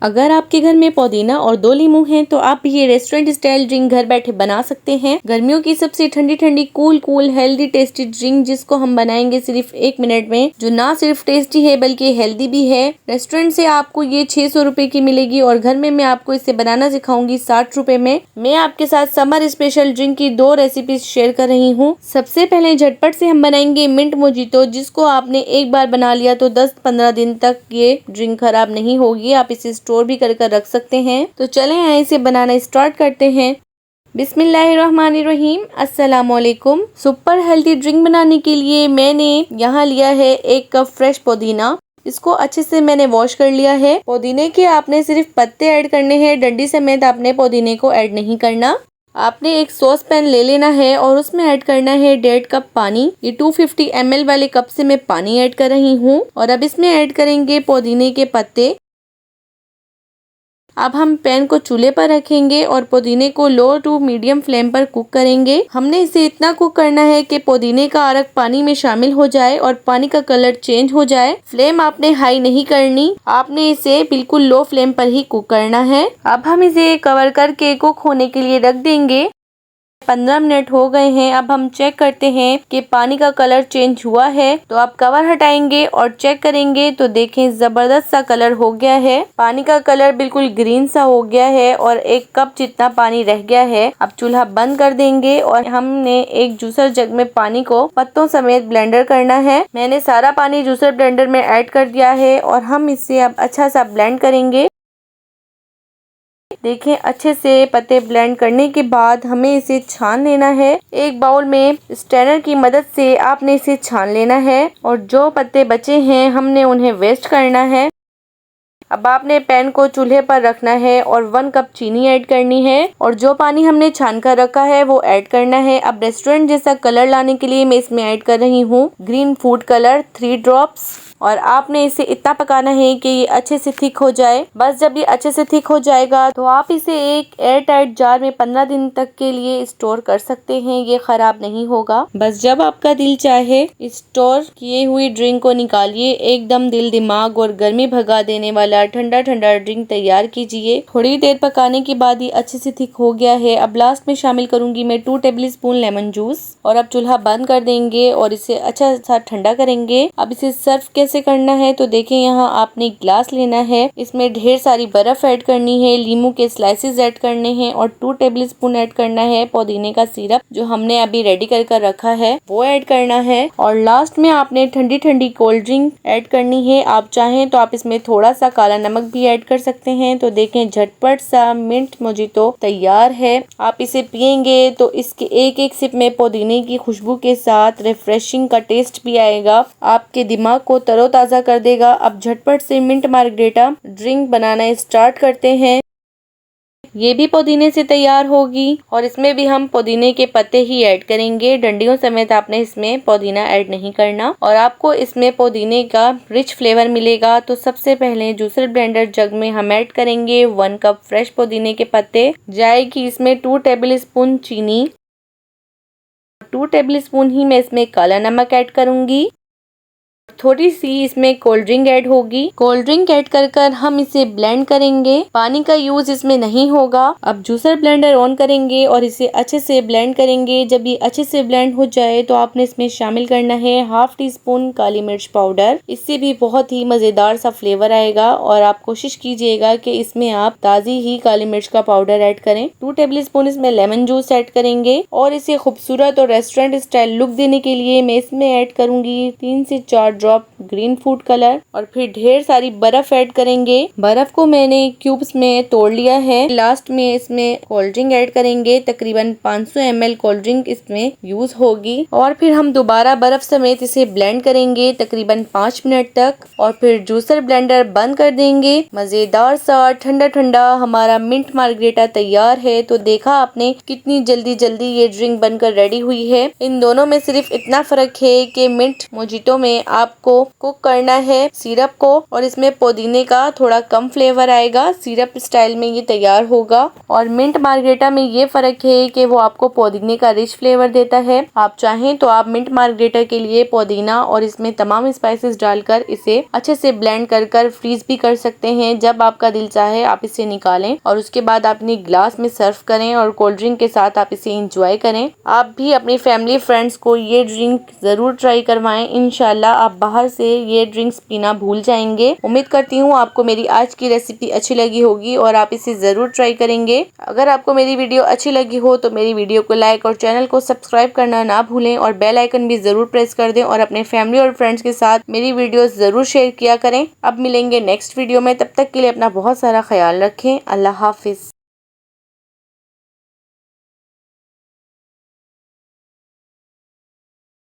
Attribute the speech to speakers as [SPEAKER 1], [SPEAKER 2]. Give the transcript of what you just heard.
[SPEAKER 1] अगर आपके घर में पुदीना और 2 लीमू हैं तो आप ये रेस्टोरेंट स्टाइल ड्रिंक घर बैठे बना सकते हैं। गर्मियों की सबसे ठंडी ठंडी कूल हेल्दी टेस्टी ड्रिंक जिसको हम बनाएंगे सिर्फ 1 मिनट में, जो ना सिर्फ टेस्टी है बल्कि हेल्दी भी है। रेस्टोरेंट से आपको ये 600 रुपए की मिलेगी और घर में मैं आपको इसे बनाना सिखाऊंगी 60 रुपए में। मैं आपके साथ समर स्पेशल ड्रिंक की 2 रेसिपी शेयर कर रही हूँ। सबसे पहले झटपट से हम बनाएंगे मिंट मोजितो, जिसको आपने एक बार बना लिया तो 10-15 दिन तक ये ड्रिंक खराब नहीं होगी। आप इसे स्टोर भी कर रख सकते हैं। तो चलें यहाँ इसे बनाना स्टार्ट करते हैं। बिस्मिल्लाहिर्रहमानिर्रहीम, अस्सलामुअलैकुम। सुपर हेल्दी ड्रिंक बनाने के लिए मैंने यहाँ लिया है 1 कप फ्रेश पुदीना। इसको अच्छे से मैंने वॉश कर लिया है। पुदीने के आपने सिर्फ पत्ते ऐड करने हैं, डंडी समेत आपने पुदीने को ऐड नहीं करना। आपने एक सॉस पैन ले लेना है और उसमें ऐड करना है 1.5 कप पानी। ये 250 ml वाले कप से मैं पानी ऐड कर रही हूँ और अब इसमें ऐड करेंगे पुदीने के पत्ते। अब हम पैन को चूल्हे पर रखेंगे और पुदीने को लो टू मीडियम फ्लेम पर कुक करेंगे। हमने इसे इतना कुक करना है कि पुदीने का अरक पानी में शामिल हो जाए और पानी का कलर चेंज हो जाए। फ्लेम आपने हाई नहीं करनी, आपने इसे बिल्कुल लो फ्लेम पर ही कुक करना है। अब हम इसे कवर करके कुक होने के लिए रख देंगे। 15 मिनट हो गए हैं। अब हम चेक करते हैं कि पानी का कलर चेंज हुआ है। तो आप कवर हटाएंगे और चेक करेंगे तो देखें जबरदस्त सा कलर हो गया है। पानी का कलर बिल्कुल ग्रीन सा हो गया है और 1 कप जितना पानी रह गया है। अब चूल्हा बंद कर देंगे और हमने एक जूसर जग में पानी को पत्तों समेत ब्लेंडर करना है। मैंने सारा पानी जूसर ब्लेंडर में ऐड कर दिया है और हम इसे अब अच्छा सा ब्लेंड करेंगे। देखें अच्छे से पत्ते ब्लेंड करने के बाद हमें इसे छान लेना है। एक बाउल में स्ट्रेनर की मदद से आपने इसे छान लेना है और जो पत्ते बचे हैं हमने उन्हें वेस्ट करना है। अब आपने पैन को चूल्हे पर रखना है और 1 कप चीनी ऐड करनी है और जो पानी हमने छान कर रखा है वो ऐड करना है। अब रेस्टोरेंट जैसा कलर लाने के लिए मैं इसमें ऐड कर रही हूँ ग्रीन फूड कलर 3 ड्रॉप्स और आपने इसे इतना पकाना है कि ये अच्छे से थिक हो जाए। बस जब ये अच्छे से थिक हो जाएगा तो आप इसे एक एयर टाइट जार में 15 दिन तक के लिए स्टोर कर सकते हैं, ये खराब नहीं होगा। बस जब आपका दिल चाहे स्टोर किए हुई ड्रिंक को निकालिए। एकदम दिल दिमाग और गर्मी भगा देने वाला ठंडा ठंडा ड्रिंक तैयार कीजिए। थोड़ी देर पकाने के बाद ये अच्छे से थिक हो गया है। अब लास्ट में शामिल करूंगी मैं 2 टेबल स्पून लेमन जूस और अब चूल्हा बंद कर देंगे और इसे अच्छा सा ठंडा करेंगे। अब इसे सर्व कैसे करना है तो देखें, यहाँ आपने ग्लास लेना है, इसमें ढेर सारी बर्फ ऐड करनी है, लीमू के स्लाइसेस ऐड करने हैं और 2 टेबल स्पून ऐड करना है पुदीने का सिरप जो हमने अभी रेडी कर रखा है वो ऐड करना है और लास्ट में आपने ठंडी ठंडी कोल्ड ड्रिंक ऐड करनी है। आप चाहें तो आप इसमें थोड़ा सा काला नमक भी ऐड कर सकते हैं। तो देखें झटपट सा मिंट मोजितो तैयार है। आप इसे पियेंगे तो इसके एक एक सिप में पुदीने की खुशबू के साथ रिफ्रेशिंग का टेस्ट भी आएगा, आपके दिमाग को तरोताजा कर देगा। अब झटपट से मिंट मार्गरेटा ड्रिंक बनाना स्टार्ट करते हैं। ये भी पुदीने से तैयार होगी और इसमें भी हम पुदीने के पत्ते ही ऐड करेंगे, डंडियों समेत आपने इसमें पुदीना ऐड नहीं करना और आपको इसमें पुदीने का रिच फ्लेवर मिलेगा। तो सबसे पहले जूसर ब्लेंडर जग में हम ऐड करेंगे 1 कप फ्रेश पुदीने के पत्ते। जाएगी इसमें 2 टेबल स्पून चीनी, 2 टेबल स्पून ही मैं इसमें काला नमक ऐड करूंगी, थोड़ी सी इसमें कोल्ड ड्रिंक ऐड होगी। कोल्ड ड्रिंक ऐड कर हम इसे ब्लेंड करेंगे, पानी का यूज इसमें नहीं होगा। अब जूसर ब्लेंडर ऑन करेंगे और इसे अच्छे से ब्लेंड करेंगे। जब ये अच्छे से ब्लेंड हो जाए तो आपने इसमें शामिल करना है 1/2 टीस्पून काली मिर्च पाउडर। इससे भी बहुत ही मजेदार सा फ्लेवर आएगा और आप कोशिश कीजिएगा कि इसमें आप ताजी ही काली मिर्च का पाउडर ऐड करें। 2 टेबल स्पून इसमें लेमन जूस ऐड करेंगे और इसे खूबसूरत और रेस्टोरेंट स्टाइल लुक देने के लिए मैं इसमें ऐड करूंगी 3 से 4 ड्रॉप ग्रीन फूड कलर और फिर ढेर सारी बर्फ ऐड करेंगे। बर्फ को मैंने क्यूब्स में तोड़ लिया है। लास्ट में इसमें कोल्ड ड्रिंक ऐड करेंगे, तकरीबन 500 ml कोल्ड ड्रिंक इसमें यूज होगी और फिर हम दोबारा बर्फ समेत इसे ब्लेंड करेंगे तकरीबन 5 मिनट तक और फिर जूसर ब्लेंडर बंद कर देंगे। मजेदार सा ठंडा ठंडा हमारा मिंट मार्गरेटा तैयार है। तो देखा आपने कितनी जल्दी जल्दी ये ड्रिंक बनकर रेडी हुई है। इन दोनों में सिर्फ इतना फर्क है कि मिंट मोजितो में आप आपको कुक करना है सिरप को, और इसमें पुदीने का थोड़ा कम फ्लेवर आएगा। सिरप स्टाइल में ये तैयार होगा। और मिंट मार्गरेटा में ये फर्क है कि वो आपको पुदीने का रिच फ्लेवर देता है। आप चाहें तो आप मिंट मार्गरेटा के लिए पुदीना और इसमें तमाम स्पाइसेस डालकर इसे अच्छे से ब्लेंड कर फ्रीज भी कर सकते हैं। जब आपका दिल चाहे आप इसे निकालें और उसके बाद अपनी ग्लास में सर्व करें और कोल्ड ड्रिंक के साथ आप इसे एंजॉय करें। आप भी अपनी फैमिली फ्रेंड्स को ये ड्रिंक जरूर ट्राई करवाएं। इंशाल्लाह आप बाहर से ये ड्रिंक्स पीना भूल जाएंगे। उम्मीद करती हूँ आपको मेरी आज की रेसिपी अच्छी लगी होगी और आप इसे जरूर ट्राई करेंगे। अगर आपको मेरी वीडियो अच्छी लगी हो तो मेरी वीडियो को लाइक और चैनल को सब्सक्राइब करना ना भूलें और बेल आइकन भी जरूर प्रेस कर दें और अपने फैमिली और फ्रेंड्स के साथ मेरी वीडियो जरूर शेयर किया करें। अब मिलेंगे नेक्स्ट वीडियो में, तब तक के लिए अपना बहुत सारा ख्याल रखें। अल्लाह हाफिज।